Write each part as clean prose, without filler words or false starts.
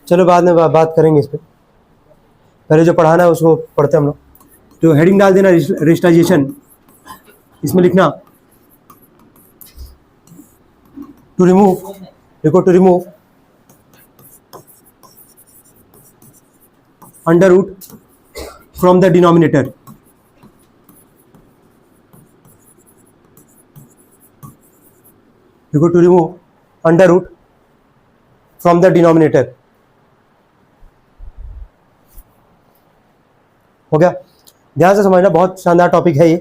चलो बाद में बात करेंगे इस पर, पहले जो पढ़ाना है उसको पढ़ते हम लोग। तो हेडिंग डाल देना रजिस्ट्राइजेशन, इसमें लिखना टू रिमूव, देखो to remove under root from the denominator, देखो to remove under root from the denominator. हो गया, ध्यान से समझना, बहुत शानदार टॉपिक है ये,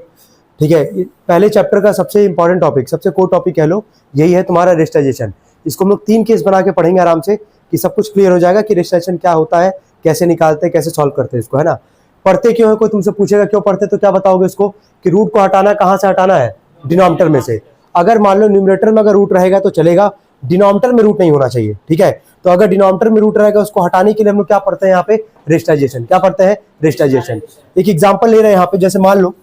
ठीक है। पहले चैप्टर का सबसे इंपॉर्टेंट टॉपिक, सबसे कोर टॉपिक कह लो, यही है तुम्हारा रजिस्ट्राइजेशन। इसको हम लोग 3 केस बना के पढ़ेंगे आराम से, कि सब कुछ क्लियर हो जाएगा कि रजिस्ट्रेशन क्या होता है, कैसे निकालते हैं, कैसे सॉल्व करते हैं इसको, है ना। पढ़ते क्यों है, कोई तुमसे पूछेगा क्यों पढ़ते, तो क्या बताओगे इसको कि रूट को हटाना, कहाँ से हटाना है, डिनोमिनेटर में से। अगर मान लो न्यूमरेटर में अगर रूट रहेगा तो चलेगा, डिनोमिनेटर में रूट नहीं होना चाहिए, ठीक है। तो अगर डिनोमिनेटर में रूट रहेगा उसको हटाने के लिए हम लोग क्या पढ़ते हैं यहाँ पे, रजिस्ट्राइजेशन। क्या पढ़ते हैं, रजिस्ट्राइजेशन। एक एग्जांपल ले रहे हैं यहाँ पे, जैसे मान लो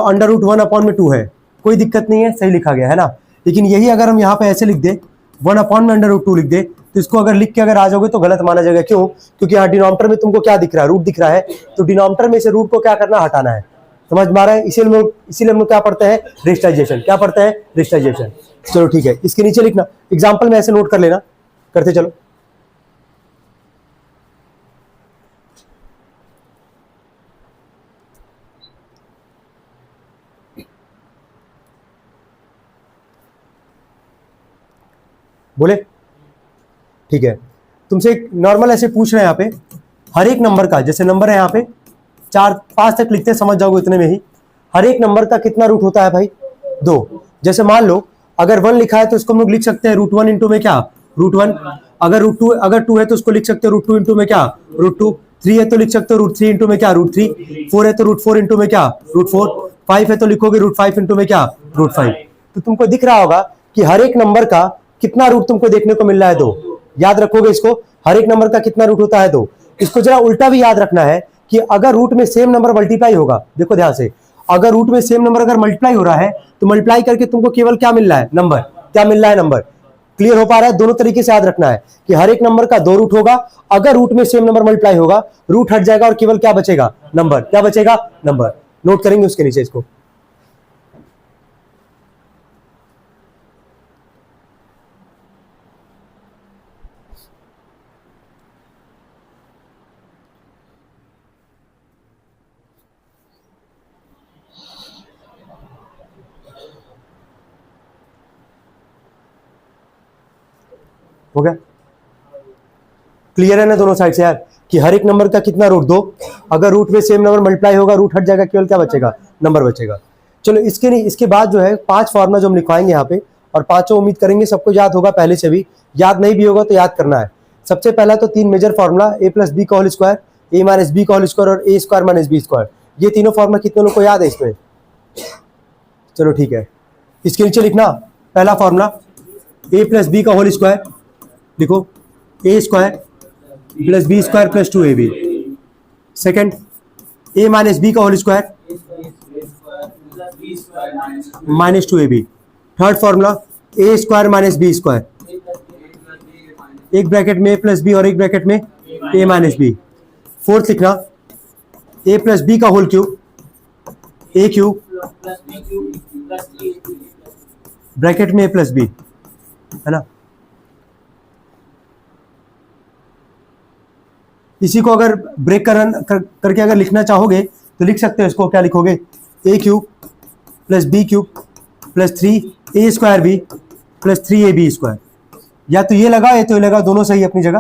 अंडर रूट 1/2 है, कोई दिक्कत नहीं है, सही लिखा गया है ना। लेकिन यही अगर हम यहाँ पे ऐसे लिख दे 1/√2 लिख दे, तो इसको अगर लिख के अगर आ जाओगे तो गलत माना जाएगा। क्यों? क्योंकि यहाँ डिनोमिनेटर में तुमको क्या दिख रहा है, रूट दिख रहा है, तो डिनोमिनेटर में से रूट को क्या करना, हटाना है। समझ में आ रहा है? इसीलिए हम लोग क्या पढ़ते हैं, रजिस्ट्राइजेशन। क्या पढ़ते हैं, रजिस्ट्राइजेशन। चलो ठीक है, इसके नीचे लिखना, एग्जाम्पल में ऐसे नोट कर लेना, करते चलो। बोले ठीक है, तुमसे एक नॉर्मल ऐसे पूछ रहे हैं यहाँ पे, हर एक नंबर का, जैसे नंबर है यहाँ पे 4 5 तक लिखते हैं, समझ जाओगे इतने में ही। हर एक नंबर का कितना रूट होता है भाई, 2। जैसे मान लो अगर 1 लिखा है तो इसको हम लोग लिख सकते हैं √1 इंटू में क्या, √1। अगर √2 है तो उसको लिख सकते हो √2 इंटू में क्या, √2। 3 है तो लिख सकते हो √3 इंटू में क्या, √3। 4 है तो √4 इंटू में क्या, √4। 5 है तो लिखोगे √5 इंटू में क्या, √5। तो तुमको दिख रहा होगा कि हर एक नंबर का कितना रूट तुमको देखने को मिल रहा है, 2। याद रखोगे इसको, हर एक नंबर का कितना रूट होता है, 2। इसको जरा उल्टा भी याद रखना है कि अगर रूट में सेम नंबर मल्टीप्लाई होगा, देखो ध्यान से, अगर रूट में सेम नंबर अगर मल्टीप्लाई हो रहा है तो मल्टीप्लाई करके तुमको केवल क्या मिल रहा है, नंबर। क्या मिल रहा है, नंबर। क्लियर हो पा रहा है? दोनों तरीके से याद रखना है कि हर एक नंबर का 2 रूट होगा, अगर रूट में सेम नंबर मल्टीप्लाई होगा, रूट हट जाएगा और केवल क्या बचेगा, नंबर। क्या बचेगा, नंबर। नोट करेंगे उसके नीचे इसको। हो गया, क्लियर है ना दोनों साइड से यार, कि हर एक नंबर का कितना रूट, 2। अगर रूट में सेम नंबर मल्टीप्लाई होगा, रूट हट जाएगा, केवल क्या बचेगा, नंबर बचेगा। चलो इसके बाद जो है 5 फॉर्मूला जो हम लिखवाएंगे यहाँ पे, और 5 उम्मीद करेंगे सबको याद होगा पहले से भी, याद नहीं भी होगा तो याद करना है। सबसे पहला तो 3 मेजर फॉर्मूला, a+b का होल स्क्वायर, a-b का होल स्क्वायर और a² - b²। ये तीनों फॉर्मूला कितने लोग को याद है इसमें? चलो ठीक है, इसके नीचे लिखना पहला फॉर्मूला a+b का होल स्क्वायर, लिखो a² + b² + 2ab। Second a - b का whole square -2ab। Third formula a² - b², एक ब्रैकेट में a+b और एक ब्रैकेट में a - b। फोर्थ लिखना a+b का होल क्यूब, a³ ब्रैकेट में a+b, है ना। इसी को अगर ब्रेक करके अगर लिखना चाहोगे तो लिख सकते हो इसको, क्या लिखोगे, a³ + b³ + 3a²b + 3ab²। या तो ये लगा या तो ये लगा, दोनों सही अपनी जगह,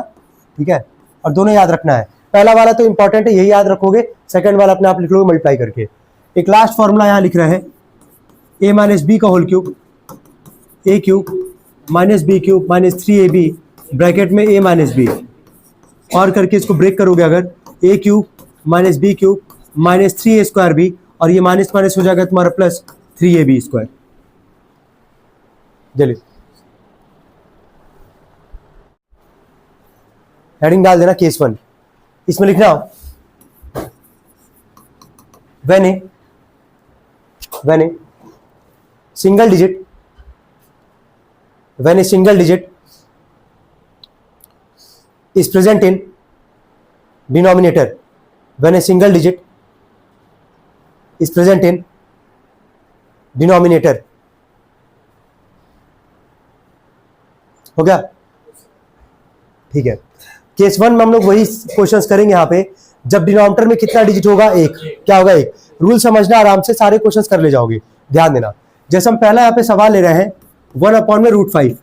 ठीक है। और दोनों याद रखना है, पहला वाला तो इंपॉर्टेंट है, यही याद रखोगे, सेकंड वाला अपने आप लिख लोगे मल्टीप्लाई करके। एक लास्ट फॉर्मूला यहाँ लिख रहे हैं a - b का whole cube, a³ - b³ - 3ab bracket में a - b, और करके इसको ब्रेक करोगे अगर a³ - b³ - 3a²b, और ये माइनस माइनस हो जाएगा तुम्हारा प्लस 3ab²। चलिए हेडिंग डाल देना केस 1, इसमें लिखना when a single digit is present in denominator when a single digit is present in denominator. हो गया? ठीक है। केस 1 में हम लोग वही क्वेश्चंस करेंगे यहाँ पे, जब डिनोमिनेटर में कितना डिजिट होगा, एक। क्या होगा? एक। रूल समझना, आराम से सारे क्वेश्चंस कर ले जाओगे, ध्यान देना। जैसे हम पहला यहाँ पे सवाल ले रहे हैं 1/√5,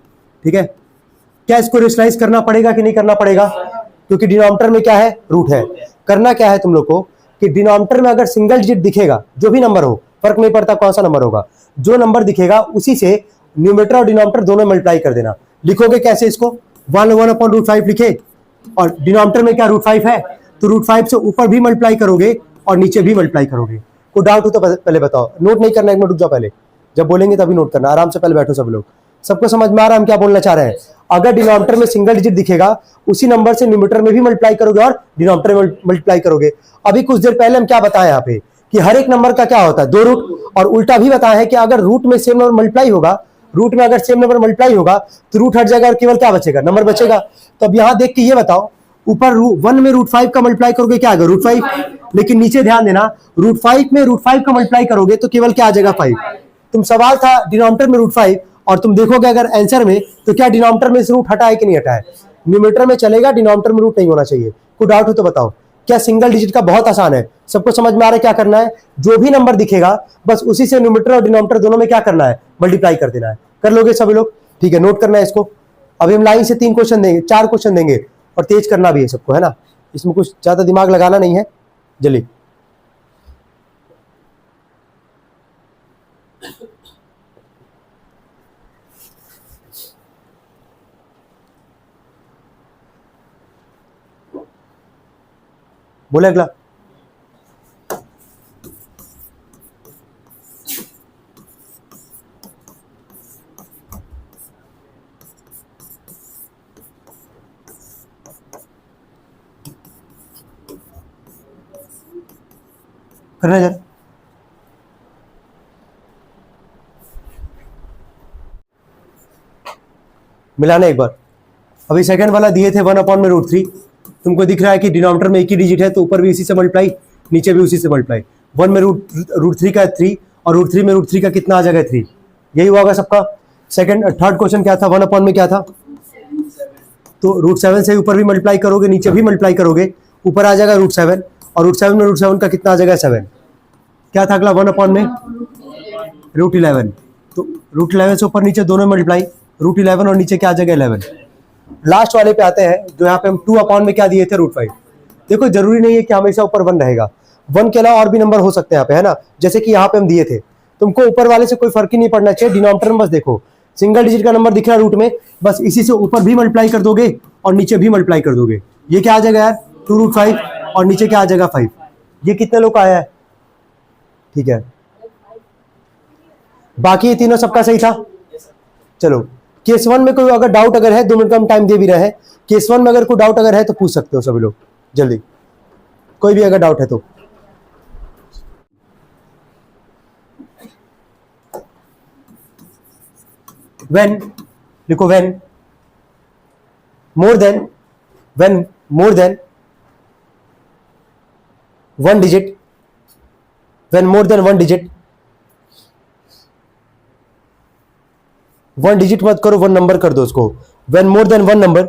ठीक है। क्या इसको रेशनलाइज करना पड़ेगा कि नहीं करना पड़ेगा? क्योंकि डिनोमिनेटर में क्या है? रूट है। करना क्या है तुम लोग को कि डिनोमिनेटर में अगर सिंगल डिजिट दिखेगा, जो भी नंबर हो, फर्क नहीं पड़ता कौन सा नंबर होगा, जो नंबर दिखेगा उसी से न्यूमरेटर और डिनोमिनेटर दोनों मल्टीप्लाई कर देना। लिखोगे कैसे इसको? 1/√5 लिखे, और डिनोमिनेटर में क्या √5 है, तो √5 से ऊपर भी मल्टीप्लाई करोगे और नीचे भी मल्टीप्लाई करोगे। कोई डाउट हो तो पहले बताओ। नोट नहीं करना, एक मिनट रुक जाओ, पहले जब बोलेंगे तभी नोट करना। आराम से पहले बैठो सब लोग। सबको समझ में आ रहा है हम क्या बोलना चाह रहे हैं? अगर डिनोमिनेटर में सिंगल डिजिट दिखेगा, उसी नंबर से न्यूमरेटर में भी मल्टीप्लाई करोगे और डिनोमिनेटर में मल्टीप्लाई करोगे। अभी कुछ देर पहले हम क्या बताए यहाँ पे कि हर एक नंबर का क्या होता है? 2 रूट। और उल्टा भी बताया है कि अगर रूट में सेम नंबर मल्टीप्लाई होगा, रूट में अगर सेम नंबर मल्टीप्लाई होगा तो रूट हट जाएगा और केवल क्या बचेगा? नंबर बचेगा। तो अब यहाँ देख के ये बताओ, ऊपर 1 में √5 का मल्टीप्लाई करोगे, क्या आएगा? √5। लेकिन नीचे ध्यान देना, √5 में √5 का मल्टीप्लाई करोगे तो केवल क्या आ जाएगा? 5। तुम सवाल था डिनोमिनेटर में √5, और तुम देखोगे अगर आंसर में तो क्या डिनोमिनेटर में से रूट हटा है कि नहीं हटा है? न्यूमरेटर में चलेगा, डिनोमिनेटर में रूट नहीं होना चाहिए। कोई डाउट हो तो बताओ। क्या सिंगल डिजिट का बहुत आसान है, सबको समझ में आ रहा है क्या करना है? जो भी नंबर दिखेगा बस उसी से न्यूमरेटर और डिनोमिनेटर दोनों में क्या करना है? मल्टीप्लाई कर देना है। कर लोगे सभी लोग? ठीक है, नोट करना है इसको। अभी हम लाइन से 3 क्वेश्चन देंगे, 4 क्वेश्चन देंगे, और तेज करना भी है सबको, है ना? इसमें कुछ ज्यादा दिमाग लगाना नहीं है। जल्दी बोले अगला। करना जरा। मिलाना एक बार। अभी सेकंड वाला दिए थे 1/√3। तुमको दिख रहा है कि डिनोमिनेटर में एक ही डिजिट है तो ऊपर भी इसी से मल्टीप्लाई, नीचे भी उसी से मल्टीप्लाई। 1 में √3 का 3, और √3 में √3 का कितना आ जाएगा? 3। यही होगा सबका। थर्ड क्वेश्चन क्या था? 1/ में क्या था? तो √7 से ऊपर भी मल्टीप्लाई करोगे, नीचे भी मल्टीप्लाई करोगे, ऊपर आ जाएगा √7, और √7 में √7 का कितना आ जाएगा? 7। क्या था अगला 1/ में? √11। तो √11 से ऊपर नीचे दोनों मल्टीप्लाई, √11 और नीचे क्या आ जाएगा? 11। लास्ट वाले पे आते हैं, जो यहाँ पे हम 2/ में क्या दिए थे? √5। देखो जरूरी नहीं है कि हमेशा ऊपर 1 रहेगा, 1 के अलावा और भी नंबर हो सकते हैं यहाँ पे, है ना? जैसे कि यहाँ पे हम दिए थे, तुमको ऊपर वाले से कोई फर्क ही नहीं पड़ना चाहिए। डिनोमिनेटर में बस देखो सिंगल डिजिट का नंबर दिख रहा है रूट में, बस इसी से ऊपर भी मल्टीप्लाई कर दोगे और नीचे भी मल्टीप्लाई कर दोगे। ये क्या आ जाएगा यार? 2√5, और नीचे क्या आ जाएगा? 5। ये कितने लोग का आया है? ठीक है, बाकी ये तीनों सबका सही था। चलो केस 1 में कोई अगर डाउट अगर है, 2 मिनट का हम टाइम दे भी रहे हैं, केस 1 में अगर कोई डाउट अगर है तो पूछ सकते हो सभी लोग जल्दी, कोई भी अगर डाउट है तो। when लिखो when more than one digit, when more than one digit, one digit मत करो, वन नंबर कर दो उसको। when more than one number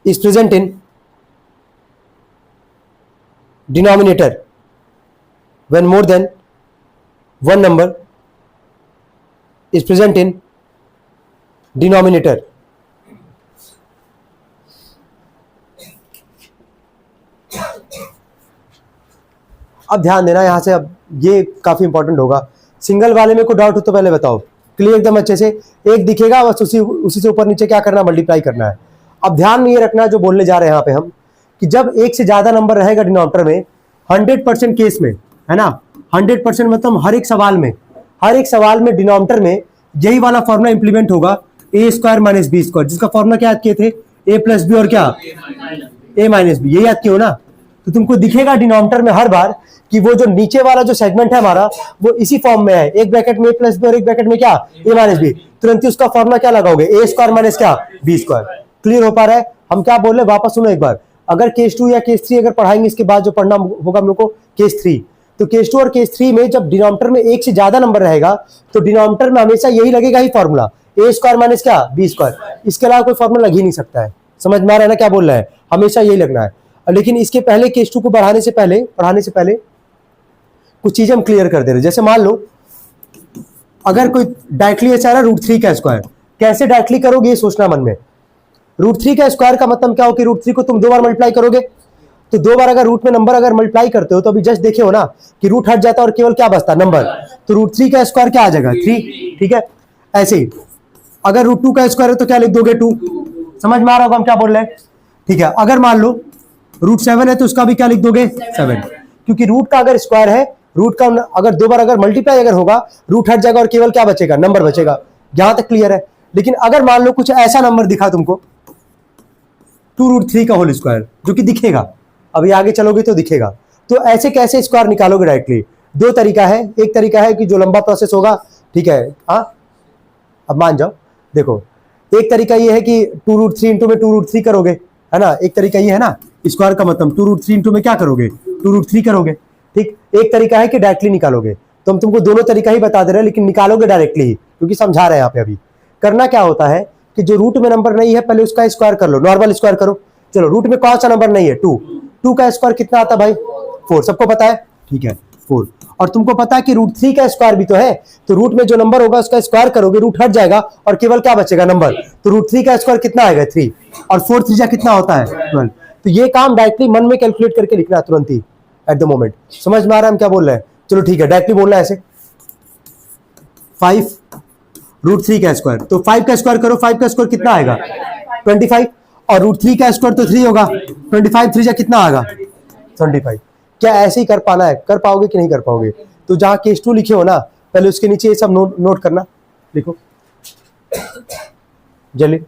is present in denominator, when more than one number is present in denominator, अब ध्यान देना यहां से, अब ये काफी इंपॉर्टेंट होगा। सिंगल वाले में कोई डाउट हो तो पहले बताओ, क्लियर एकदम अच्छे से। एक दिखेगा बस उसी से ऊपर नीचे क्या करना? मल्टीप्लाई करना है। अब ध्यान में ये रखना जो बोलने जा रहे हैं यहाँ पे हम, कि जब एक से ज्यादा नंबर रहेगा डिनोमिनेटर में, 100% केस में, है ना, 100% मतलब हर एक सवाल में डिनोमिनेटर में यही वाला फॉर्मूला इंप्लीमेंट होगा, a² - b², जिसका फॉर्मूला क्या याद किए थे? a + b और क्या? a - b, ये याद किए हो ना? तो तो तुमको दिखेगा डिनोमिनेटर में हर बार कि वो जो नीचे वाला जो सेगमेंट है हमारा वो इसी फॉर्म में है, एक ब्रैकेट में प्लस बी और एक ब्रैकेट में क्या ए माइनस बी। तुरंत ही उसका फॉर्मूला क्या लगाओगे, ए स्क्वायर माइनस क्या बी स्क्वायर। क्लियर हो पा रहा है? हम क्या बोल रहे हैं वापस सुनो एक बार। अगर केस 2 या केस 3 अगर पढ़ाएंगे इसके बाद जो पढ़ना होगा हम लोग को केस 3, तो केस 2 और केस 3 में जब डिनोमिनेटर में एक से ज्यादा नंबर रहेगा तो डिनोमिनेटर में हमेशा यही लगेगा ही फॉर्मूला, ए स्क्वायर माइनस क्या बी स्क्वायर। इसके अलावा कोई फॉर्मूला लग ही नहीं सकता है। समझ में आ रहा है ना क्या बोल रहा है? हमेशा यही लगना है। लेकिन इसके पहले केस 2 को पढ़ाने से पहले कुछ चीजें हम क्लियर कर दे रहे। जैसे मान लो अगर कोई डायरेक्टली ऐसा है √3 का स्क्वायर, कैसे डायरेक्टली करोगे ये सोचना मन में। √3 का स्क्वायर का मतलब क्या हो कि √3 को तुम 2 बार मल्टीप्लाई करोगे, तो 2 बार अगर रूट में नंबर अगर मल्टीप्लाई करते हो तो अभी जस्ट देखे हो ना कि रूट हट जाता है और केवल क्या बचता है नंबर, तो √3 का स्क्वायर क्या आ जाएगा 3। ठीक है, ऐसे ही अगर √2 का स्क्वायर है तो क्या लिख दोगे 2। समझ में आ रहा होगा हम क्या बोल रहे हैं? ठीक है, अगर मान लो √7 है तो उसका भी क्या लिख दोगे 7, क्योंकि रूट का अगर स्क्वायर है, रूट का अगर 2 बार अगर मल्टीप्लाई अगर होगा रूट हट जाएगा और केवल क्या बचेगा नंबर बचेगा। यहां तक क्लियर है? लेकिन अगर मान लो कुछ ऐसा नंबर दिखा तुमको 2√3 का होल स्क्वायर जो कि दिखेगा, अभी आगे चलोगे तो दिखेगा, तो ऐसे कैसे स्क्वायर निकालोगे डायरेक्टली? 2 तरीका है। एक तरीका है कि जो लंबा प्रोसेस होगा, ठीक है, हाँ अब मान जाओ, देखो एक तरीका ये है कि 2√3 इंटू में 2√3 करोगे, है ना। एक तरीका ये है ना, स्क्वायर का मतलब 2√3 इंटू में क्या करोगे 2√3 करोगे। ठीक, एक तरीका है कि डायरेक्टली निकालोगे। तो हम तुमको दोनों तरीका ही बता दे रहे हैं, लेकिन निकालोगे डायरेक्टली ही, क्योंकि समझा रहे हैं यहाँ पे। अभी करना क्या होता है कि जो रूट में नंबर नहीं है पहले उसका स्क्वायर कर लो, नॉर्मल स्क्वायर करो। चलो रूट में कौन सा नंबर नहीं है 2 का स्क्वायर कितना आता है भाई 4, सबको पता है? ठीक है 4, और तुमको पता है कि √3 का स्क्वायर भी तो है, तो रूट में जो नंबर होगा उसका स्क्वायर करोगे, रूट हट जाएगा और केवल क्या बचेगा नंबर, तो √3 का स्क्वायर कितना आएगा 3, और 4 3 कितना होता है 12। तो ये काम डायरेक्टली मन में कैलकुलेट करके लिखना है तुरंत ही एट द मोमेंट। समझ में आ रहा है हम क्या बोल रहे हैं? चलो ठीक है, डायरेक्टली बोलना है ऐसे 5 √3 का स्क्वायर, तो 5 का स्क्वायर करो, 5 का स्क्वायर कितना आएगा 25, और √3 का स्क्वायर तो 3 होगा, 25 3 कितना आएगा 25। क्या ऐसे ही कर पाना है? कर पाओगे कि नहीं कर पाओगे? तो जहां केस 2 लिखे हो ना पहले उसके नीचे ये सब नोट करना, लिखो जल्दी।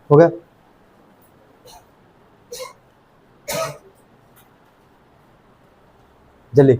हो गया? जल्दी।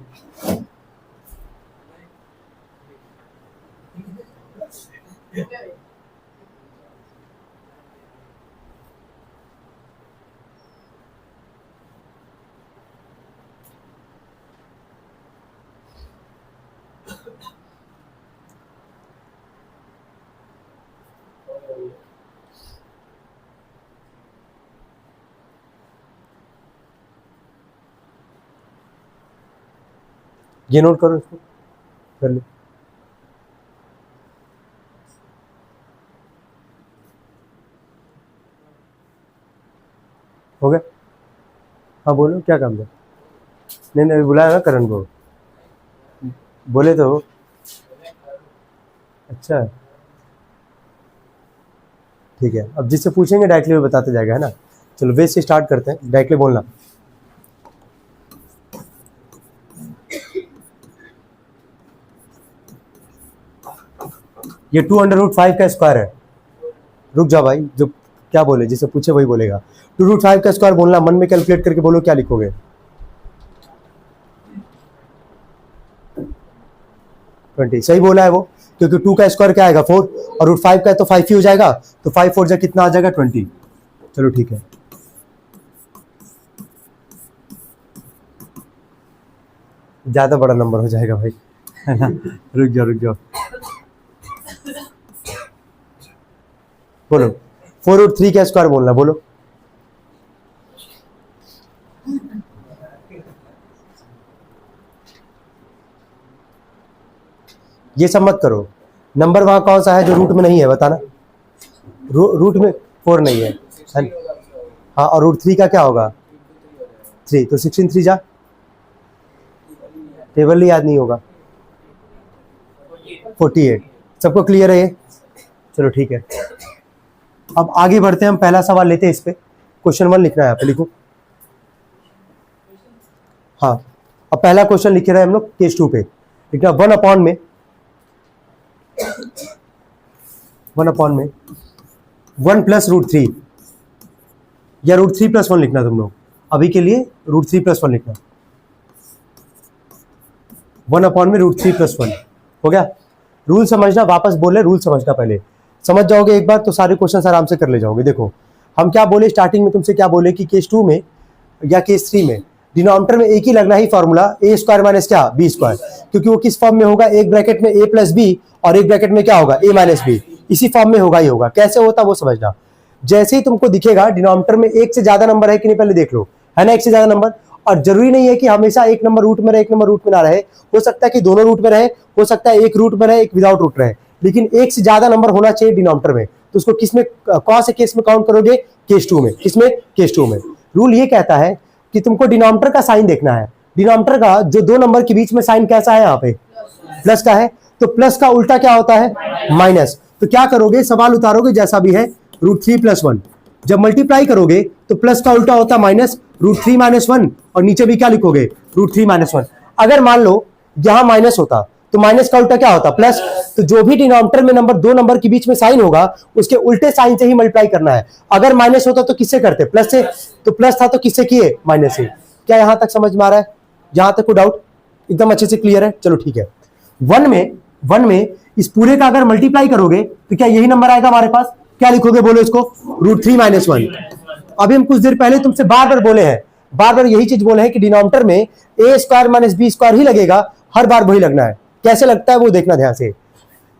ये नोट करो, इसको कर लो। हो गया? हाँ बोलो क्या काम था? नहीं बुलाया ना करण को, बोले तो। अच्छा ठीक है, अब जिससे पूछेंगे डायरेक्टली वो बताते जाएगा, है ना। चलो वेज से स्टार्ट करते हैं, डायरेक्टली बोलना। ये 2√5 का स्क्वायर है। रुक जाओ भाई, जो क्या बोले जिसे पूछे वही बोलेगा। 2√5 का स्क्वायर बोलना, मन में कैलकुलेट करके बोलो क्या लिखोगे। 20 सही बोला है वो, क्योंकि 2 का स्क्वायर क्या आएगा 4, और √5 का है तो 5 ही हो जाएगा, तो 5 4 जा कितना आ जाएगा 20। चलो ठीक है, ज्यादा बड़ा नंबर हो जाएगा भाई, है ना। रुक जाओ बोलो 4√3 का स्क्वायर बोलना, बोलो। ये सब मत करो, नंबर वहां कौन सा है जो रूट में नहीं है बताना। रूट में 4 नहीं है, हाँ, और √3 का क्या होगा 3, तो 16 3 जा टेबल ही याद नहीं होगा। 48। सबको क्लियर है ये? चलो ठीक है, अब आगे बढ़ते हैं। हम पहला सवाल लेते हैं, इस पे क्वेश्चन 1 लिखना है, यहाँ पे लिखो। हाँ, अब पहला क्वेश्चन लिख रहे हैं हम लोग केस 2 पे। लिखना 1/में 1 प्लस √3 या √3 + 1 लिखना तुम लोग। अभी के लिए √3 + 1 लिखना। 1/में √3 + 1 हो गया। रूल समझना, वापस बोले रूल समझना, पहले समझ जाओगे एक बार तो सारे क्वेश्चन आराम से कर ले जाओगे। देखो हम क्या बोले स्टार्टिंग में, तुमसे क्या बोले कि केस 2 में या केस 3 में डिनोमिनेटर में एक ही लगना ही फॉर्मूला a² - क्या b², क्योंकि वो किस फॉर्म में होगा, एक ब्रैकेट में a + b और एक ब्रैकेट में क्या होगा a - b, इसी फॉर्म में होगा ही होगा। कैसे होता वो समझना। जैसे ही तुमको दिखेगा डिनोमिनेटर में एक से ज्यादा नंबर है कि नहीं, पहले देख लो, है ना, एक से ज्यादा नंबर। और जरूरी नहीं है कि हमेशा एक नंबर रूट में रहे, एक नंबर रूट में ना रहे, हो सकता है कि दोनों रूट में रहे, हो सकता है एक रूट में रहे, एक विदाउट रूट रहे, लेकिन एक से ज्यादा नंबर होना चाहिए डिनोमिनेटर में। तो उसको किस में, कौन से केस में काउंट करोगे, केस 2 में। किसमें, केस 2 में। रूल ये कहता है कि तुमको डिनोमिनेटर का साइन देखना है। डिनोमिनेटर का जो दो नंबर के बीच में साइन कैसा है, यहाँ पे प्लस का है, तो प्लस का उल्टा क्या होता है, माइनस। तो क्या करोगे, सवाल उतारोगे जैसा भी है, √3 + 1। जब मल्टीप्लाई करोगे तो प्लस का उल्टा होता है माइनस, √3 - 1, और नीचे भी क्या लिखोगे, √3 - 1। अगर मान लो यहां माइनस होता तो माइनस का उल्टा क्या होता, प्लस। तो जो भी डिनोमिनेटर में नंबर, दो नंबर के बीच में साइन होगा, उसके उल्टे साइन से ही मल्टीप्लाई करना है। अगर माइनस होता तो किससे करते, प्लस से, तो प्लस था तो किससे किए, माइनस से। क्या यहां तक समझ में आ रहा है, यहां तक कोई डाउट, एकदम अच्छे से क्लियर है। चलो ठीक है। 1 में इस पूरे का अगर मल्टीप्लाई करोगे तो क्या यही नंबर आएगा हमारे पास, क्या लिखोगे बोलो इसको, √3 - 1। अभी हम कुछ देर पहले तुमसे बार बार बोले हैं, बार बार यही चीज बोले हैं कि डिनोमिनेटर में a² - b² ही लगेगा, हर बार वही लगना है। कैसे लगता है वो देखना ध्यान से।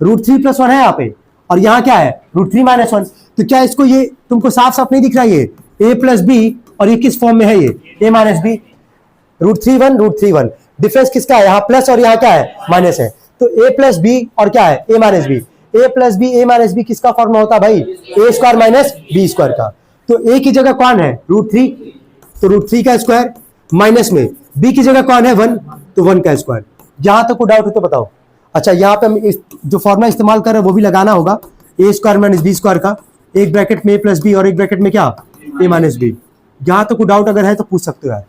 √3 + 1 है यहाँ पे, और यहाँ क्या है, √3 - 1। तो क्या इसको, ये तुमको साफ साफ नहीं दिख रहा, ये a + b, और ये किस फॉर्म में है, ये a - b, √3 1 √3 1। डिफरेंस किसका है, यहाँ प्लस और यहाँ क्या है, माइनस है। तो a + b और क्या है, a - b। a + b a - b किसका फॉर्म होता है भाई, a² - b² का। तो a की जगह कौन है, √3, तो √3 का स्क्वायर, माइनस में b की जगह कौन है, 1, तो 1 का स्क्वायर। यहां तक कोई डाउट हो तो बताओ। अच्छा, यहाँ पे हम जो फॉर्मूला इस्तेमाल कर रहे हैं वो भी लगाना होगा, a² - b² का, एक ब्रैकेट में a + b और एक ब्रैकेट में क्या, a - b। यहां तक कोई डाउट अगर है तो पूछ सकते हो यार,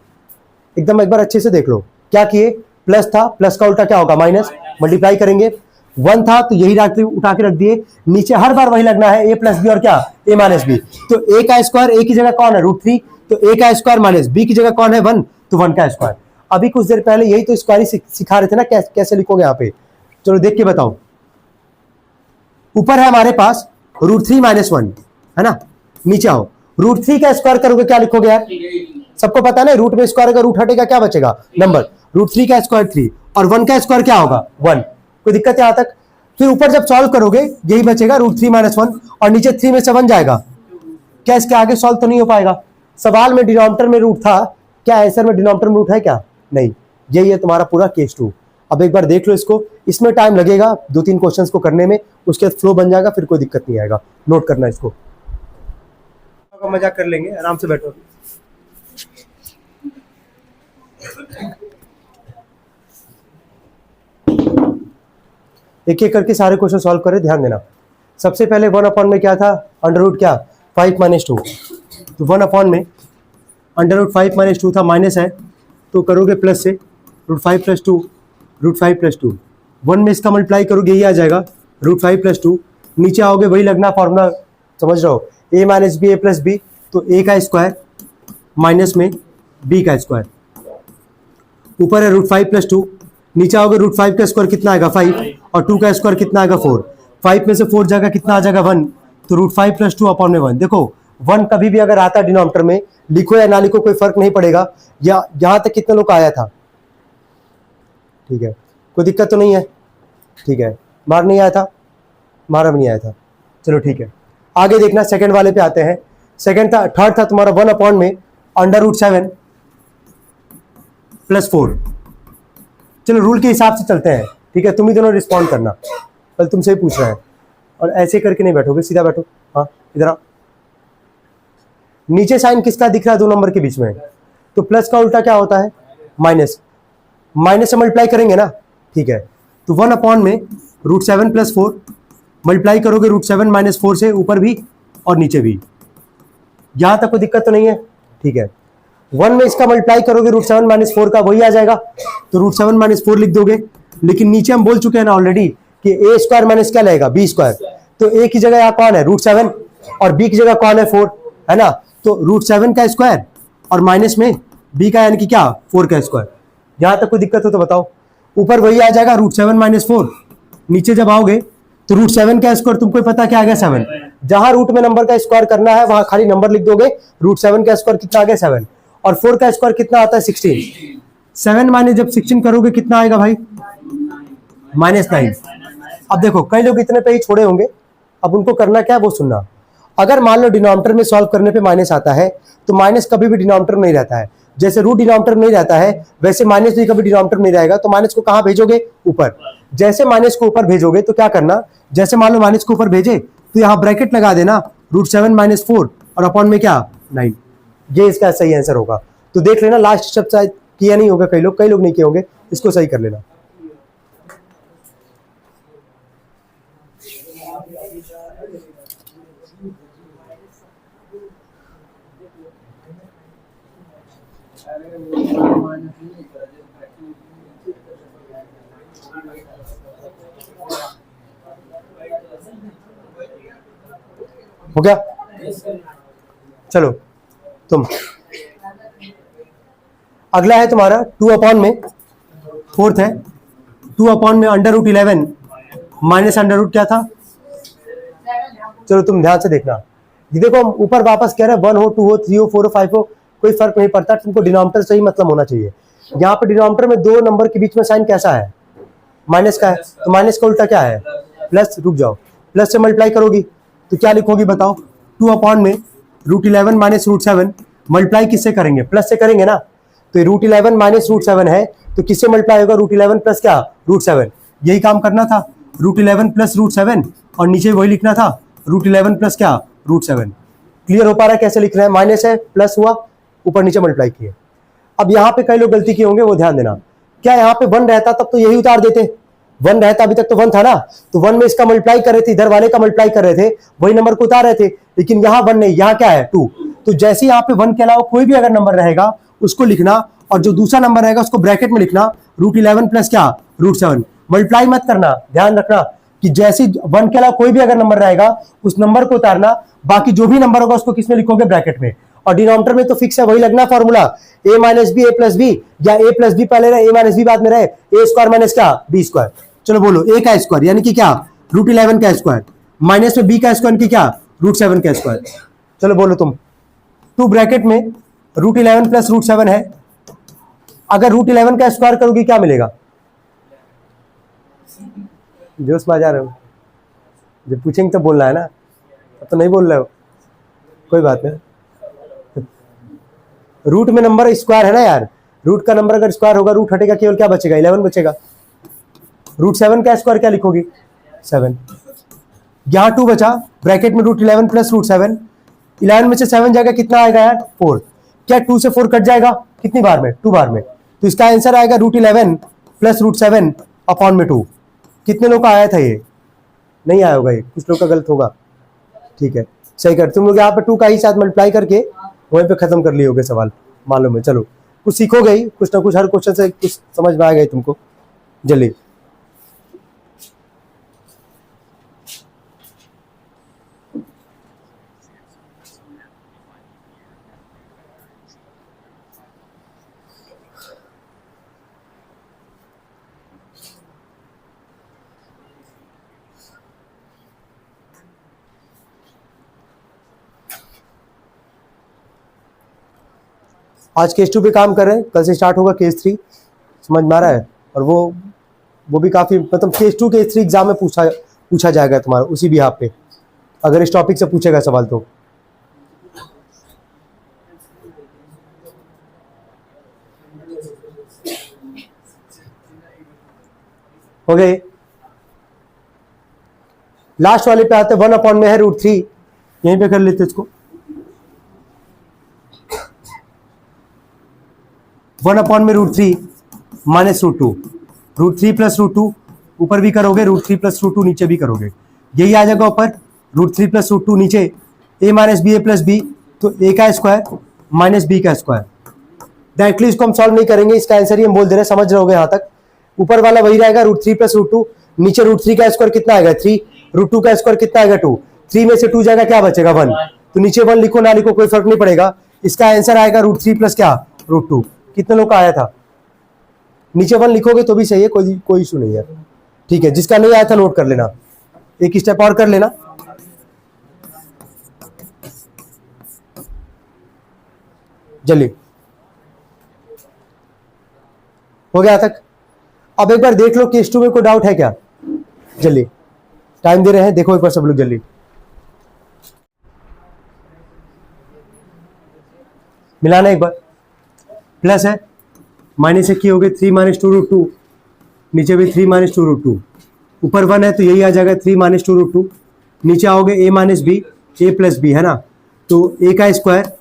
एकदम एक बार अच्छे से देख लो। क्या किए, प्लस था, प्लस का उल्टा क्या होगा, माइनस, मल्टीप्लाई करेंगे। 1 था तो यही उठा के रख दिए, नीचे हर बार वही लगना है, a + b और क्या, a - b। तो a का स्क्वायर, a की जगह कौन है, √3, तो a का स्क्वायर - b की जगह कौन है, 1, तो 1 का स्क्वायर। अभी कुछ देर पहले यही तो स्क्वायर सिखा रहे थे ना, कैसे लिखोगे यहाँ पे। चलो देख के बताओ। ऊपर है हमारे पास √3 - 1, है ना, नीचे आओ, √3 का स्क्वायर करोगे क्या लिखोगे यार, सबको पता है ना, रूट में स्क्वायर का रूट हटेगा क्या बचेगा, नंबर। √3 का स्क्वायर 3, और 1 का स्क्वायर क्या होगा, 1। कोई दिक्कत है यहां तक। फिर ऊपर जब सॉल्व करोगे यही बचेगा, √3 - 1, और नीचे 3 में से 1 जाएगा। क्या इसके आगे सॉल्व तो नहीं हो पाएगा। सवाल में डिनोमिनेटर में रूट था, क्या आंसर में डिनोमिनेटर में रूट है क्या, नहीं। यही है तुम्हारा पूरा केस 2। अब एक बार देख लो इसको, इसमें टाइम लगेगा 2-3 क्वेश्चंस को करने में, उसके बाद फ्लो बन जाएगा, फिर कोई दिक्कत नहीं आएगा। नोट करना इसको, मजाक कर लेंगे, आराम से बैठो। एक एक करके सारे क्वेश्चन सॉल्व करें, ध्यान देना। सबसे पहले 1 में क्या था, √ क्या, 5 - 2। तो 1 में √5 - 2 था, माइनस है तो करोगे प्लस से, √5 + 2, √5 + 2। 1 में इसका मल्टीप्लाई करोगे यही आ जाएगा, √5 + 2। नीचे आओगे वही लगना फॉर्मूला, समझ रहे हो, a - b a + b, तो a का स्क्वायर माइनस में b का स्क्वायर। ऊपर है √5 + 2, नीचे आओगे √5 का स्क्वायर कितना आएगा, 5, और 2 का स्क्वायर कितना आएगा, 4। 5 में से 4 जाएगा, कितना आ जाएगा, 1, तो √5 + 2 1। देखो 1 कभी भी अगर आता है डिनोमिनेटर में, लिखो या ना लिखो कोई फर्क नहीं पड़ेगा। या यहां तक कितने लोग का आया था, ठीक है, कोई दिक्कत तो नहीं है, ठीक है। बाहर नहीं आया था, हमारा भी नहीं आया था, चलो ठीक है। आगे देखना, सेकंड वाले पे आते हैं। सेकंड था, थर्ड था तुम्हारा 1 में √7 + 4। चलो रूल के हिसाब से चलते हैं, ठीक है, तुम ही दोनों रिस्पॉन्ड करना, कल तुमसे ही पूछ रहे हैं। और ऐसे करके नहीं बैठोगे, सीधा बैठो, हाँ इधर आओ। नीचे साइन किसका दिख रहा है, 2 नंबर के बीच में, तो प्लस का उल्टा क्या होता है, माइनस। माइनस से मल्टीप्लाई करेंगे ना, ठीक है। तो 1 में √7 + 4 मल्टीप्लाई करोगे √7 - 4 से, ऊपर भी और नीचे भी। यहां तक कोई दिक्कत तो नहीं है, ठीक है। 1 में इसका मल्टीप्लाई करोगे √7 - 4 का, वही आ जाएगा, तो √7 - 4 लिख दोगे। लेकिन नीचे हम बोल चुके हैं ना ऑलरेडी कि a² माइनस क्या लगेगा, b²। तो a की जगह यहाँ कौन है, √7, और b की जगह कौन है, 4, है ना। तो √7 का स्क्वायर और माइनस में b का यानी कि क्या, 4 का स्क्वायर। यहां तक कोई दिक्कत हो तो बताओ। ऊपर वही आ जाएगा √7 - 4, नीचे जब आओगे तो √7 का स्क्वायर तुमको पता क्या आ गया, 7। जहां रूट में नंबर का स्क्वायर करना है वहां खाली नंबर लिख दोगे। √7 का स्क्वायर कितना आ गया, 7, और 4 का स्क्वायर कितना आता है, 16। 7 माइनस जब 16 करोगे कितना आएगा भाई, -9। अब देखो कई लोग इतने पे ही छोड़े होंगे, अब उनको करना क्या है वो सुनना। अगर मान लो डिनोमिनेटर में सॉल्व करने पे माइनस आता है, तो माइनस कभी भी डिनोमिनेटर में नहीं रहता है। जैसे रूट डिनोमिनेटर में नहीं रहता है, वैसे माइनस भी कभी डिनोमिनेटर में नहीं रहेगा। तो माइनस को कहां भेजोगे, ऊपर। जैसे माइनस को ऊपर भेजोगे तो क्या करना, जैसे मान लो माइनस को ऊपर भेजे तो यहाँ ब्रैकेट लगा देना, √7 - 4 और अपॉन में क्या, 9। ये इसका सही आंसर होगा। तो देख लेना, लास्ट स्टेप शायद किया नहीं होगा कई लोग नहीं किए होंगे, इसको सही कर लेना। हो गया, चलो तुम अगला है तुम्हारा 2 में 4th है। 2 में √11 माइनस √ क्या था, चलो तुम ध्यान से देखना। ये देखो हम ऊपर वापस कह रहे हैं 1 हो, 2 हो, 3 हो, 4 हो, 5 हो, कोई फर्क नहीं पड़ता, तुमको डिनोमिनेटर सही मतलब होना चाहिए। यहाँ पे डिनोमिनेटर में 2 नंबर के बीच में साइन कैसा है, माइनस का है, तो माइनस का उल्टा क्या है, प्लस। रुक जाओ, प्लस से मल्टीप्लाई करोगी तो क्या लिखोगी बताओ। 2 में √11 - √7 मल्टीप्लाई किससे करेंगे, प्लस से करेंगे ना। तो √11 - √7 है, तो किससे मल्टीप्लाई होगा, √11 प्लस क्या, √7। यही काम करना था, √11 + √7, और नीचे वही लिखना था, √11 प्लस क्या, √7। क्लियर हो पा रहा है कैसे लिख रहे हैं, माइनस है, प्लस हुआ, ऊपर नीचे मल्टीप्लाई किए। अब यहाँ पे कई लोग गलती किए होंगे, वो ध्यान देना। क्या यहाँ पे 1 रहता तब तो यही उतार देते, 1 रहता, अभी तक तो 1 था ना, तो 1 में इसका मल्टीप्लाई कर रहे थे, इधर वाले का मल्टीप्लाई कर रहे थे, वही नंबर को उतार रहे थे। लेकिन यहाँ 1 नहीं, यहाँ क्या है, 2। तो जैसे यहाँ पे 1 के अलावा कोई भी अगर नंबर रहेगा उसको लिखना, और जो दूसरा नंबर रहेगा उसको ब्रैकेट में लिखना, √11 प्लस क्या, √7। मल्टीप्लाई मत करना, ध्यान रखना कि जैसे 1 के अलावा कोई भी अगर नंबर रहेगा उस नंबर को उतारना, बाकी जो भी नंबर होगा उसको किसमें लिखोगे, ब्रैकेट में। और डिनोमिनेटर में तो फिक्स है, वही लगना formula, a - b a + b, या a + b पहले रहे, a - b बाद में रहे, a² - क्या, b²। चलो बोलो, a का स्क्वायर यानी कि क्या, √11 का स्क्वायर, माइनस में b का स्क्वायर की क्या, √7 का स्क्वायर। चलो बोलो तुम, 2 ब्रैकेट में √11 + √7 है, अगर √11 का स्क्वायर करोगे क्या मिलेगा, जोश में आ जा रहे हो, जब पूछेंगे तो बोलना है ना, अब तो नहीं बोल रहे हो, कोई बात नहीं। रूट में नंबर स्क्वायर है ना यार, रूट का नंबर अगर स्क्वायर होगा, रूट हटेगा, केवल क्या बचेगा, 11 बचेगा। √7 का स्क्वायर क्या लिखोगी, 7। यहाँ 2 बचा, ब्रैकेट में √11 + √7, 11 में से 7 जाएगा, कितना आएगा यार, 4। क्या 2 से 4 कट जाएगा, कितनी बार में, 2 बार में। तो इसका आंसर आएगा √11 + √7 अपॉन में 2। कितने लोग का आया था, ये नहीं आया होगा, ये कुछ लोग का गलत होगा, ठीक है, सही कर। तुम लोग यहाँ पे 2 का ही साथ मल्टीप्लाई करके वहीं पे खत्म कर लिए होगे सवाल, मालूम है। चलो कुछ सीखोगे ही, कुछ ना कुछ, हर क्वेश्चन से कुछ समझ में आ गई तुमको जल्दी। आज केस 2 पे काम कर रहे हैं, कल से स्टार्ट होगा केस 3, समझ में आ रहा है। और वो भी काफ़ी, मतलब केस 2 केस 3 एग्जाम में पूछा जाएगा तुम्हारा उसी भी आप पे, अगर इस टॉपिक से पूछेगा सवाल तो। हो गए, लास्ट वाले पे आते, 1 में है √3, यहीं पे कर लेते इसको। 1 में √3 -√2, √3 + √2 ऊपर भी करोगे, √3 + √2 नीचे भी करोगे, यही आ जाएगा ऊपर, √3 + √2 नीचे a - ba + b, तो a का स्क्वायर माइनस b का स्क्वायर। डायरेक्टली इसको हम सॉल्व नहीं करेंगे, इसका आंसर ही हम बोल दे रहे हैं, समझ रहे होगे यहाँ तक। ऊपर वाला वही रहेगा √3 + √2, नीचे √3 का स्क्वायर कितना आएगा 3, √2 का स्क्वायर कितना आएगा 2, 3 में से 2 जाएगा क्या बचेगा 1, तो नीचे 1 लिखो ना लिखो कोई फर्क नहीं पड़ेगा, इसका आंसर आएगा √3 + क्या √2। कितने लोग का आया था? नीचे 1 लिखोगे तो भी सही है, कोई इशू नहीं है, ठीक है। जिसका नहीं आया था नोट कर लेना, एक स्टेप और कर लेना। जल्दी हो गया तक। अब एक बार देख लो केस 2 में कोई डाउट है क्या? जल्दी टाइम दे रहे हैं, देखो एक बार सब लोग जल्दी। मिलाना एक बार, प्लस है माइनस एक ही हो गए 3 - 2√2, नीचे भी 3 - 2√2, ऊपर 1 है तो यही आ जाएगा 3 - 2√2, नीचे आओगे a - b, a + b है ना, तो a का स्क्वायर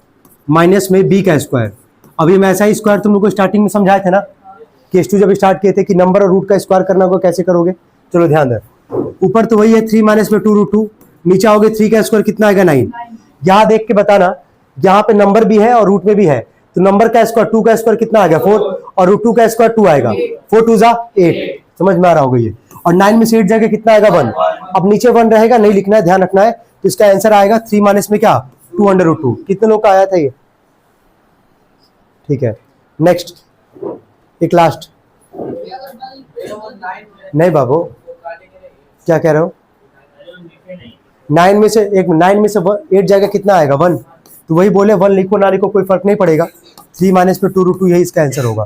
माइनस में b का स्क्वायर। अभी मैं ऐसा ही स्क्वायर तुम लोग को स्टार्टिंग में समझाए थे ना, केस 2 जब स्टार्ट किए थे कि नंबर और रूट का स्क्वायर करना होगा, कैसे करोगे, चलो ध्यान दे। ऊपर तो वही है 3 - 2√2, नीचे आओगे 3 का स्क्वायर कितना आएगा 9। यहाँ देख के बताना, यहाँ पे नंबर भी है और रूट में भी है, तो नंबर का स्क्वायर 2 का स्क्वायर कितना आ गया 4, और √2 का स्क्वायर 2 आएगा, 4 2 8, समझ में आ रहा होगा ये। और 9 में से 8 जाके कितना आएगा 1, अब नीचे 1 रहेगा, नहीं लिखना है, ध्यान रखना है, तो इसका आंसर आएगा 3 माइनस में क्या 2√2। कितने लोग का आया था ये? ठीक है, नेक्स्ट एक लास्ट। नहीं बाबू, क्या कह रहे हो? 9 में से 8 जाएगा कितना आएगा 1, तो वही बोले 1 लिखो ना लिखो कोई फर्क नहीं पड़ेगा, 3 माइनस में 2√2 यही इसका आंसर होगा,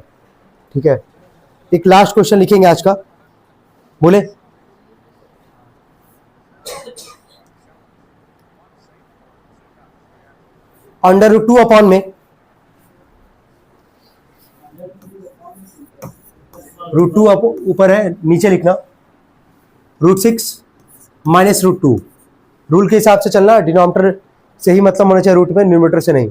ठीक है। एक लास्ट क्वेश्चन लिखेंगे आज का, बोले √2 अपॉन में √2 ऊपर है, नीचे लिखना √6 - √2। रूल के हिसाब से चलना, डिनोमिनेटर से ही मतलब होना चाहिए रूट में, न्यूमरेटर से नहीं।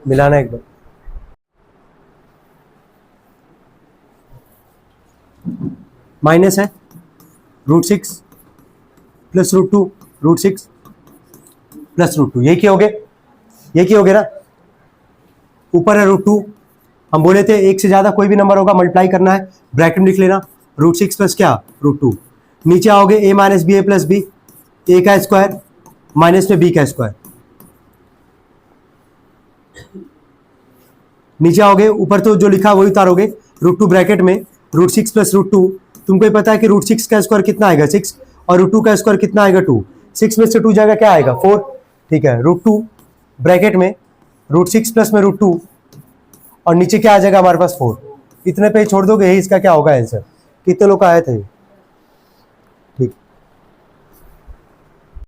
मिलाना एक बार, माइनस है √6 + √2, √6 + √2, ये क्या हो गए, ये क्या हो गया ना, ऊपर है √2, हम बोले थे एक से ज्यादा कोई भी नंबर होगा मल्टीप्लाई करना है, ब्रैकेट में लिख लेना √6 + क्या √2, नीचे आओगे a - ba + b, a का स्क्वायर माइनस में b का स्क्वायर, नीचे आओगे, ऊपर तो जो लिखा वही उतारोगे, √2 ब्रैकेट में, √6 + √2, तुमको ही पता है कि √6 का स्क्वायर कितना आएगा 6, और √2 का स्क्वायर कितना आएगा 2, 6 में से 2 जाएगा क्या आएगा 4, ठीक है। √2 ब्रैकेट में √6 प्लस में √2, और नीचे क्या आ जाएगा हमारे पास 4, इतने पे छोड़ दोगे, यही इसका क्या होगा आंसर। कितने लोग का आया था ये? ठीक।